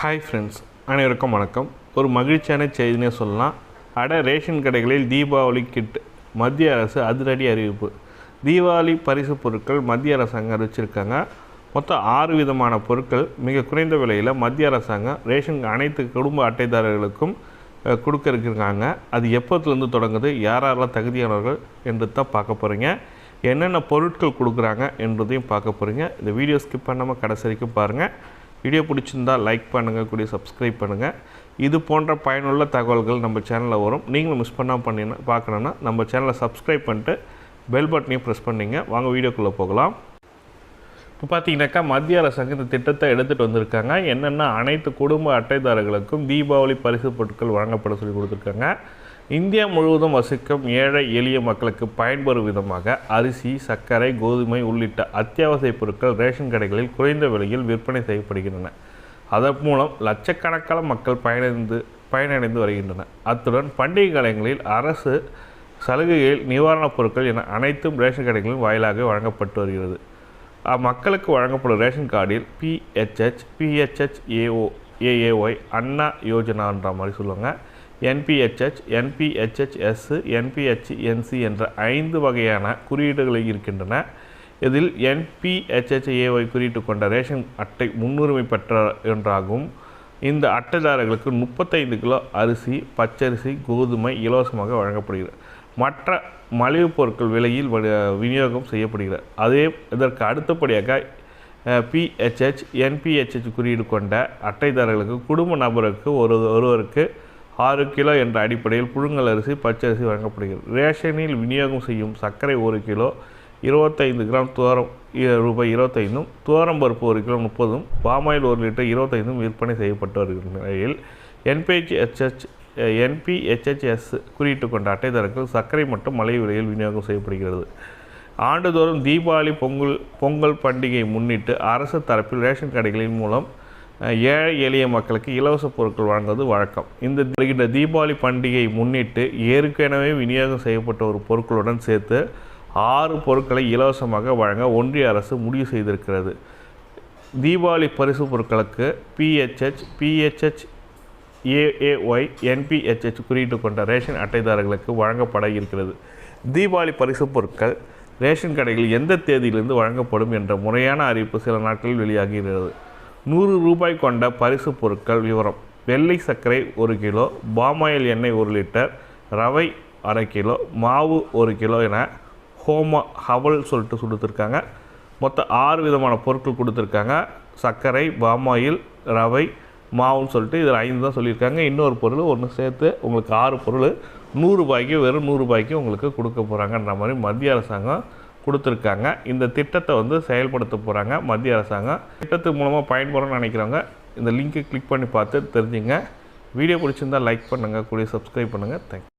Hi friends, அனைவருக்கும் வணக்கம். ஒரு மகிழ்ச்சியான செய்தினே சொல்லலாம். ரேஷன் கடைகளில் தீபாவளி கிட், மத்திய அரசு அதிரடி அறிவிப்பு. தீபாவளி பரிசு பொருட்கள் மத்திய அரசாங்கம் அறிவிச்சிருக்காங்க. மொத்தம் 6 விதமான பொருட்கள் மிக குறைந்த விலையில் மத்திய அரசாங்கம் ரேஷன் அனைத்து குடும்ப அட்டைதாரர்களுக்கும் கொடுக்க இருக்காங்க. அது எப்போத்துலேருந்து தொடங்குது, யாரெல்லாம் தகுதியானவர்கள் என்று தான் பார்க்க போகிறீங்க. என்னென்ன பொருட்கள் கொடுக்குறாங்க என்பதையும் பார்க்க போகிறீங்க. இந்த வீடியோ ஸ்கிப் பண்ணாமல் கடைசி வரைக்கும் பாருங்கள். வீடியோ பிடிச்சிருந்தால் லைக் பண்ணுங்கள், கூட சப்ஸ்கிரைப் பண்ணுங்கள். இது போன்ற பயனுள்ள தகவல்கள் நம்ம சேனலில் வரும். நீங்களும் மிஸ் பண்ணாமல் பார்க்கணுன்னா நம்ம சேனலை சப்ஸ்கிரைப் பண்ணிட்டு பெல் பட்டனையும் ப்ரெஸ் பண்ணிங்க. வாங்க வீடியோக்குள்ளே போகலாம். இப்போ பார்த்தீங்கன்னாக்கா மத்திய அரசாங்கம் இந்த திட்டத்தை எடுத்துகிட்டு வந்திருக்காங்க. என்னென்னா அனைத்து குடும்ப அட்டைதாரர்களுக்கும் தீபாவளி பரிசு பொருட்கள் வழங்கப்பட சொல்லி கொடுத்துருக்காங்க. இந்தியா முழுவதும் வசிக்கும் ஏழை எளிய மக்களுக்கு பயன்பெறும் விதமாக அரிசி, சர்க்கரை, கோதுமை உள்ளிட்ட அத்தியாவசிய பொருட்கள் ரேஷன் கடைகளில் குறைந்த விலையில் விற்பனை செய்யப்படுகின்றன. அதன் மூலம் லட்சக்கணக்கான மக்கள் பயனடைந்து வருகின்றனர். அத்துடன் பண்டிகை காலங்களில் அரசு சலுகைகள், நிவாரணப் பொருட்கள் என அனைத்தும் ரேஷன் கடைகளின் வாயிலாக வழங்கப்பட்டு வருகிறது. மக்களுக்கு வழங்கப்படும் ரேஷன் கார்டில் PHH, அண்ணா யோஜனான்ற மாதிரி சொல்லுவாங்க, NPHH, NPHHS, NPHNC என்ற 5 வகையான குறியீடுகள் இருக்கின்றன. இதில் NPHHAY குறியீட்டு கொண்ட ரேஷன் அட்டை முன்னுரிமை பெற்ற என்றாகும். இந்த அட்டைதாரர்களுக்கு 35 கிலோ அரிசி, பச்சரிசி, கோதுமை இலவசமாக வழங்கப்படுகிறது. மற்ற மலிவு பொருட்கள் விலையில் விநியோகம் செய்யப்படுகிறது. இதற்கு அடுத்தபடியாக PHH, NPHH குறியீடு கொண்ட அட்டைதாரர்களுக்கு குடும்ப நபருக்கு ஒருவருக்கு 6 கிலோ என்ற அடிப்படையில் புழுங்கல் அரிசி, பச்சரிசி வழங்கப்படுகிறது. ரேஷனில் விநியோகம் செய்யும் சர்க்கரை 1 கிலோ 25 கிராம் ரூபாய் 25, துவரம்பருப்பு 1 கிலோ 30, பாமாயில் 1 லிட்டர் 25 விற்பனை செய்யப்பட்டு வருகிற நிலையில் NPHHS குறியீட்டு கொண்ட அட்டைதாரர்கள் சர்க்கரை மற்றும் மலிவு விலையில் விநியோகம் செய்யப்படுகிறது. ஆண்டுதோறும் தீபாவளி, பொங்கல் பண்டிகையை முன்னிட்டு அரசு தரப்பில் ரேஷன் கடைகளின் மூலம் ஏழை எளிய மக்களுக்கு இலவச பொருட்கள் வழங்குவது வழக்கம். இந்த தீபாவளி பண்டிகையை முன்னிட்டு ஏற்கனவே விநியோகம் செய்யப்பட்ட ஒரு பொருட்களுடன் சேர்த்து 6 பொருட்களை இலவசமாக வழங்க ஒன்றிய அரசு முடிவு செய்திருக்கிறது. தீபாவளி பரிசு பொருட்களுக்கு PHH, PHHAY, NPHH குறியீட்டு கொண்ட ரேஷன் அட்டைதாரர்களுக்கு வழங்கப்பட இருக்கிறது. தீபாவளி பரிசு பொருட்கள் ரேஷன் கடைகளில் எந்த தேதியிலிருந்து வழங்கப்படும் என்ற முறையான அறிவிப்பு சில நாட்களில் வெளியாகிறது. 100 ரூபாய் கொண்ட பரிசு பொருட்கள் விவரம்: வெள்ளை சர்க்கரை 1 கிலோ, பாமாயில் எண்ணெய் 1 லிட்டர், ரவை அரை கிலோ, மாவு 1 கிலோ என ஹவல் சொல்லிட்டு கொடுத்துருக்காங்க. மொத்தம் 6 விதமான பொருட்கள் கொடுத்துருக்காங்க. சர்க்கரை, பாமாயில், ரவை, மாவுன்னு சொல்லிட்டு இதில் 5 தான் சொல்லியிருக்காங்க. இன்னொரு பொருள் ஒன்று சேர்த்து உங்களுக்கு 6 பொருள் 100 ரூபாய்க்கு, வெறும் 100 ரூபாய்க்கு உங்களுக்கு கொடுக்க போகிறாங்கன்ற மாதிரி மத்திய அரசாங்கம் கொடுத்துருக்காங்க. இந்த திட்டத்தை செயல்படுத்த போகிறாங்க மத்திய அரசாங்கம். திட்டத்து மூலமாக பயன்பெறணும்னு நினைக்கிறவங்க இந்த லிங்க்கை கிளிக் பண்ணி பார்த்து தெரிஞ்சுங்க. வீடியோ பிடிச்சிருந்தால் லைக் பண்ணுங்கள், கூட சப்ஸ்கிரைப் பண்ணுங்கள். தேங்க்யூ.